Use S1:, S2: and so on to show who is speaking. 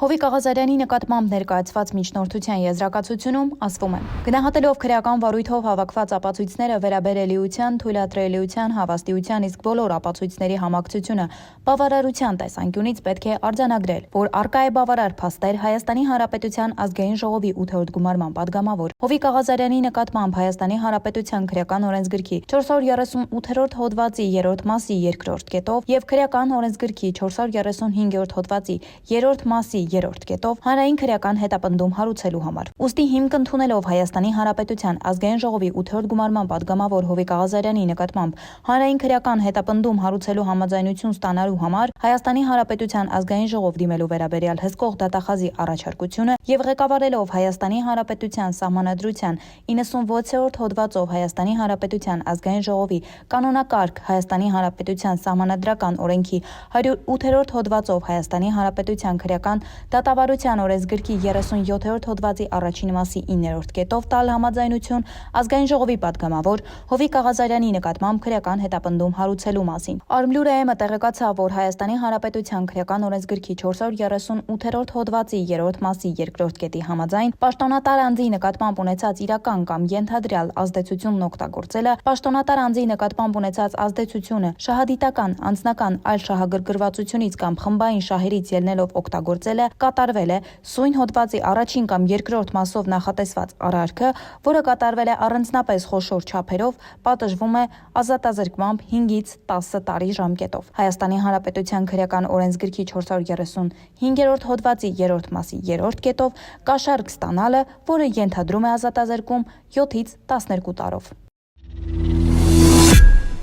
S1: Հովիկ Աղազարյանի նկատմամբ ներկայացված միջնորդության եզրակացությունում ասվում է. գնահատելով քրեական վարույթով հավաքված ապացույցները վերաբերելիության, թույլատրելիության, հավաստիության, իսկ բոլոր ապացույցների համակցությունը բավարարության տեսանկյունից պետք է արձանագրել, որ առկա է բավարար փաստեր Հայաստանի Հանրապետության ազգային ժողովի 8-րդ գումարման падգամավոր Հովիկ Աղազարյանի նկատմամբ Հայաստանի Հանրապետության քրեական օրենսգրքի 438-րդ հոդվածի 3-րդ մասի 2-րդ կետով եւ քրեական օրենսգրքի 435-րդ հոդվածի 3-րդ մասի 3-րդ կետով հանրային քրեական հետապնդում հարուցելու համար։ Ուստի հիմք ընդունելով Հայաստանի Հանրապետության ազգային ժողովի 8-րդ գումարման падգամավոր Հովիկ Աղազարյանի նկատմամբ հանրային քրեական հետապնդում հարուցելու համաձայնություն ստանալու համար Հայաստանի Հանրապետության ազգային ժողով դիմելու վերաբերյալ հսկող դատախազի առաջարկությունը եւ ղեկավարելով Հայաստանի Հանրապետության Սահմանադրության 96-րդ հոդվածով Հայաստանի Հանրապետության ազգային ժողովի կանոնակարգ Հայաստանի Հանրապետության Սահմանադրական օրենքի 108-րդ հոդվածով Հայաստանի Հանրապետության քրեական դատավարության օրենսգրքի 37-րդ հոդվածի առաջին մասի 9-րդ կետով տալ համաձայնություն ազգային ժողովի падգամավոր Հովիկ Աղազարյանի նկատմամբ քրեական հետապնդում հարուցելու մասին։ Արմլուրը տեղեկացավ, որ Հայաստանի Հանրապետության քրեական օրենսգրքի 438-րդ հոդվածի 3-րդ մասի 2-րդ կետի համաձայն պաշտոնատար անձի նկատմամբ ունեցած իրական կամ ենթադրյալ ազդեցությունն օգտագործելը, պաշտոնատար անձի նկատմամբ ունեցած ազդեցությունը շահադիտական, անձնական այլ շահագրգռվածությունից կամ խմբային շահերից ելնելով օգտագործելը կատարվել է սույն հոդվածի առաջին կամ երկրորդ մասով նախատեսված արարքը, որը կատարվել է առանձնապես խոշոր չափերով, պատժվում է ազատազրկմամբ 5-ից 10 տարի ժամկետով։ Հայաստանի Հանրապետության քրեական օրենսգրքի 435-րդ հոդվածի 3-րդ մասի 3-րդ կետով կաշառք ստանալը, որը ենթադրում է ազատազրկում 7-ից 12 տարով։